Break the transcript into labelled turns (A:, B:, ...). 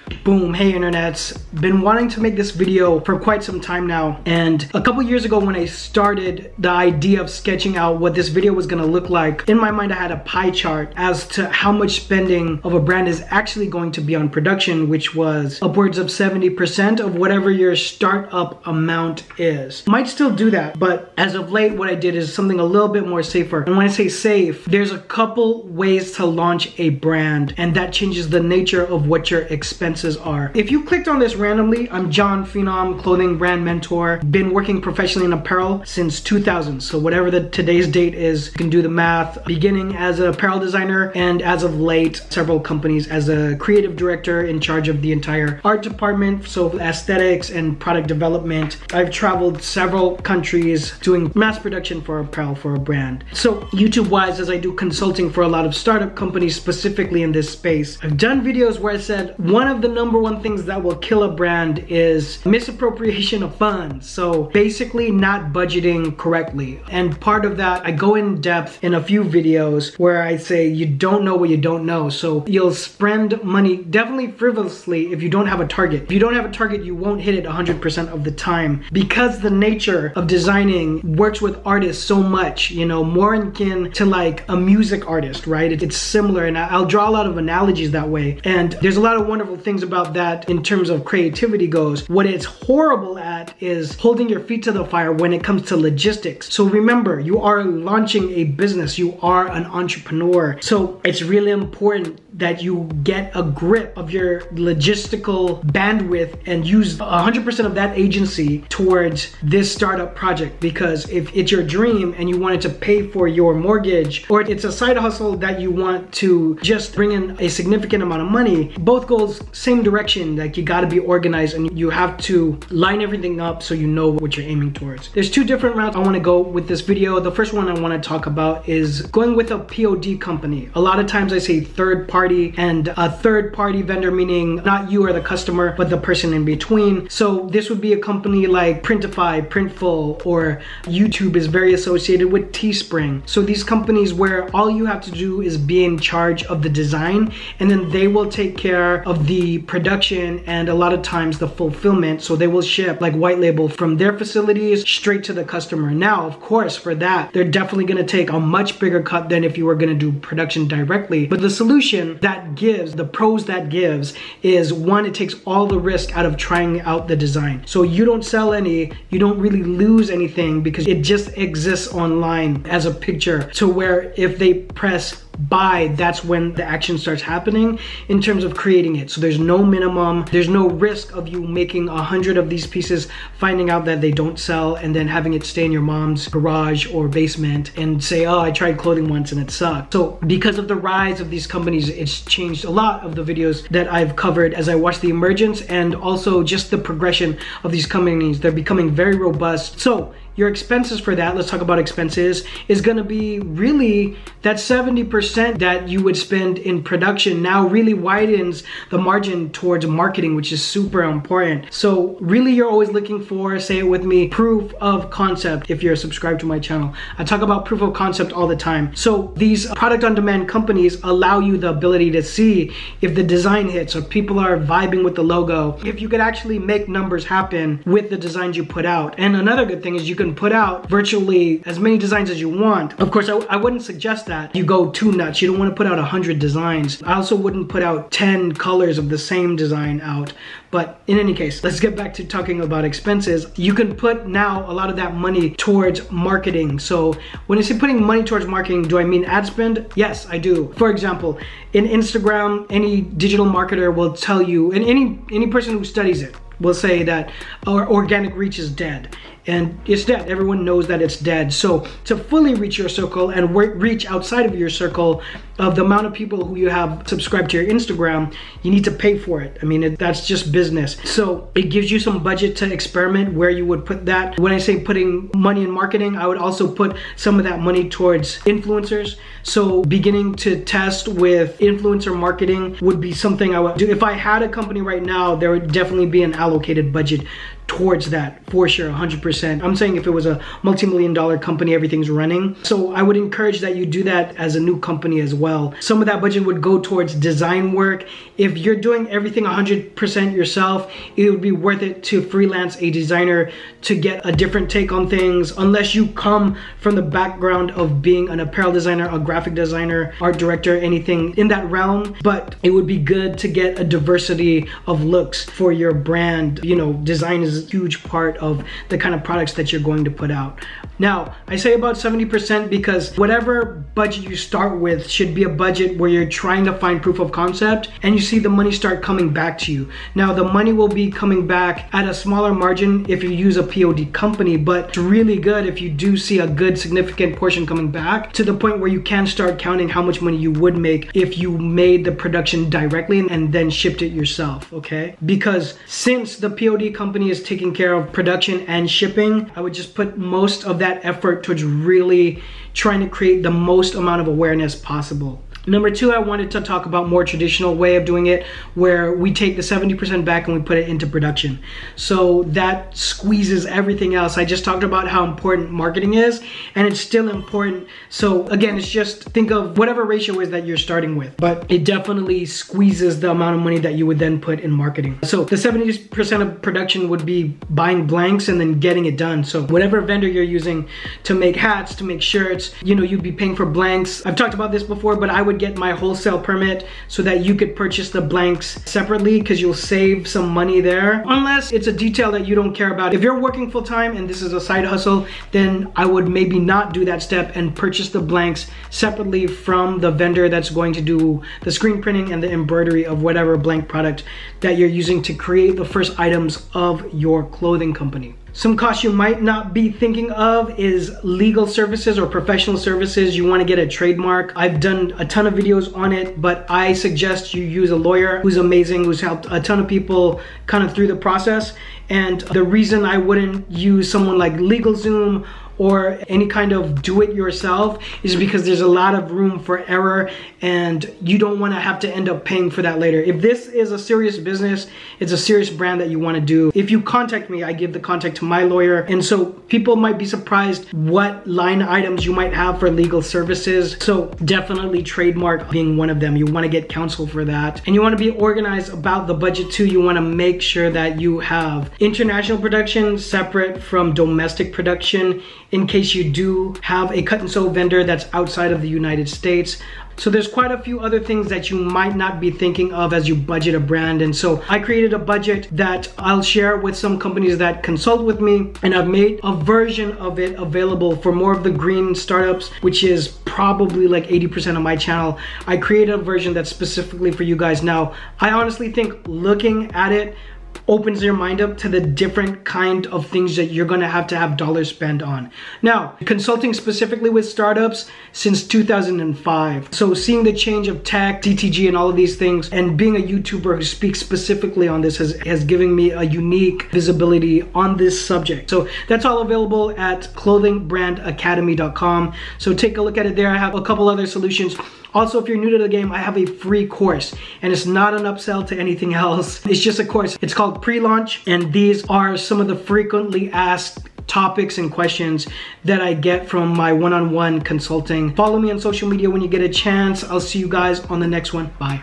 A: Boom, hey internets. Been wanting to make this video for quite some time now, and a couple years ago when I started the idea of sketching out what this video was gonna look like, in my mind I had a pie chart as to how much spending of a brand is actually going to be on production, which was upwards of 70% of whatever your startup amount is. Might still do that, but as of late what I did is something a little bit more safer. And when I say safe, there's a couple ways to launch a brand, and that changes the nature of what your expenses are. If you clicked on this randomly, I'm John Phenom, clothing brand mentor. Been working professionally in apparel since 2000. So whatever today's date is, you can do the math. Beginning as an apparel designer, and as of late, several companies as a creative director in charge of the entire art department. So aesthetics and product development. I've traveled several countries doing mass production for apparel for a brand. So YouTube wise, as I do consulting for a lot of startup companies specifically in this space, I've done videos where I said one of the number one things that will kill a brand is misappropriation of funds. So basically not budgeting correctly. And part of that, I go in depth in a few videos where I say you don't know what you don't know. So you'll spend money definitely frivolously if you don't have a target. If you don't have a target, you won't hit it 100% of the time, because the nature of designing works with artists so much, you know, more akin to like a music artist, right? It's similar, and I'll draw a lot of analogies that way. And there's a lot of wonderful things about that in terms of creativity goes. What it's horrible at is holding your feet to the fire when it comes to logistics. So remember, you are launching a business, you are an entrepreneur. So it's really important that you get a grip of your logistical bandwidth and use 100% of that agency towards this startup project. Because if it's your dream and you want it to pay for your mortgage, or it's a side hustle that you want to just bring in a significant amount of money, both goals same direction. Like, you got to be organized and you have to line everything up so you know what you're aiming towards. There's two different routes I want to go with this video. The first one I want to talk about is going with a POD company. A lot of times I say third party, and a third party vendor meaning not you or the customer, but the person in between. So this would be a company like Printify, Printful, or YouTube is very associated with Teespring. So these companies where all you have to do is be in charge of the design, and then they will take care of the production and a lot of times the fulfillment. So they will ship like white label from their facilities straight to the customer. Now, of course, for that, they're definitely going to take a much bigger cut than if you were going to do production directly. But the solution that gives, the pros that gives, is one, it takes all the risk out of trying out the design. So you don't sell any, you don't really lose anything, because it just exists online as a picture, to where if they press buy, that's when the action starts happening in terms of creating it. So there's no minimum, there's no risk of you making 100 of these pieces, finding out that they don't sell, and then having it stay in your mom's garage or basement and say, oh, I tried clothing once and it sucked. So because of the rise of these companies, it's changed a lot of the videos that I've covered as I watched the emergence, and also just the progression of these companies. They're becoming very robust. So your expenses for that, let's talk about expenses, is gonna be really that 70% that you would spend in production now really widens the margin towards marketing, which is super important. So really you're always looking for, say it with me, proof of concept. If you're subscribed to my channel, I talk about proof of concept all the time. So these product on demand companies allow you the ability to see if the design hits, or people are vibing with the logo, if you could actually make numbers happen with the designs you put out. And another good thing is you can put out virtually as many designs as you want. Of course, I wouldn't suggest that you go too nuts. You don't want to put out 100 designs. I also wouldn't put out 10 colors of the same design out. But in any case, let's get back to talking about expenses. You can put now a lot of that money towards marketing. So when I say putting money towards marketing, do I mean ad spend? Yes, I do. For example, in Instagram, any digital marketer will tell you, and any person who studies it will say that our organic reach is dead. And it's dead. Everyone knows that it's dead. So to fully reach your circle and reach outside of your circle of the amount of people who you have subscribed to your Instagram, you need to pay for it. I mean, that's just business. So it gives you some budget to experiment where you would put that. When I say putting money in marketing, I would also put some of that money towards influencers. So beginning to test with influencer marketing would be something I would do. If I had a company right now, there would definitely be an allocated budget towards that for sure, 100%. I'm saying if it was a multi-million-dollar company, everything's running. So I would encourage that you do that as a new company as well. Some of that budget would go towards design work. If you're doing everything 100% yourself, it would be worth it to freelance a designer to get a different take on things, unless you come from the background of being an apparel designer, a graphic designer, art director, anything in that realm. But it would be good to get a diversity of looks for your brand. You know, design is a huge part of the kind of products that you're going to put out. Now, I say about 70% because whatever budget you start with should be a budget where you're trying to find proof of concept and you see the money start coming back to you. Now, the money will be coming back at a smaller margin if you use a POD company, but it's really good if you do see a good significant portion coming back to the point where you can start counting how much money you would make if you made the production directly and then shipped it yourself, okay? Because since the POD company is taking care of production and shipping, I would just put most of that effort towards really trying to create the most amount of awareness possible. Number two, I wanted to talk about more traditional way of doing it, where we take the 70% back and we put it into production. So that squeezes everything else. I just talked about how important marketing is, and it's still important. So again, it's just think of whatever ratio is that you're starting with, but it definitely squeezes the amount of money that you would then put in marketing. So the 70% of production would be buying blanks and then getting it done. So whatever vendor you're using to make hats, to make shirts, you know, you'd be paying for blanks. I've talked about this before, but I would get my wholesale permit so that you could purchase the blanks separately, because you'll save some money there, unless it's a detail that you don't care about. If you're working full-time and this is a side hustle, then I would maybe not do that step and purchase the blanks separately from the vendor that's going to do the screen printing and the embroidery of whatever blank product that you're using to create the first items of your clothing company. Some costs you might not be thinking of is legal services or professional services. You want to get a trademark. I've done a ton of videos on it, but I suggest you use a lawyer who's amazing, who's helped a ton of people kind of through the process. And the reason I wouldn't use someone like LegalZoom or any kind of do-it-yourself is because there's a lot of room for error and you don't want to have to end up paying for that later. If this is a serious business, it's a serious brand that you want to do, if you contact me, I give the contact to my lawyer. And so people might be surprised what line items you might have for legal services. So definitely trademark being one of them. You want to get counsel for that. And you want to be organized about the budget too. You want to make sure that you have international production separate from domestic production, in case you do have a cut and sew vendor that's outside of the United States. So there's quite a few other things that you might not be thinking of as you budget a brand. And so I created a budget that I'll share with some companies that consult with me, and I've made a version of it available for more of the green startups, which is probably like 80% of my channel. I created a version that's specifically for you guys. Now, I honestly think looking at it opens your mind up to the different kind of things that you're gonna have to have dollars spent on. Now, consulting specifically with startups since 2005. So seeing the change of tech, DTG and all of these things, and being a YouTuber who speaks specifically on this has given me a unique visibility on this subject. So that's all available at clothingbrandacademy.com. So take a look at it there. I have a couple other solutions. Also, if you're new to the game, I have a free course, and it's not an upsell to anything else. It's just a course. It's called Pre-Launch, and these are some of the frequently asked topics and questions that I get from my one-on-one consulting. Follow me on social media when you get a chance. I'll see you guys on the next one. Bye.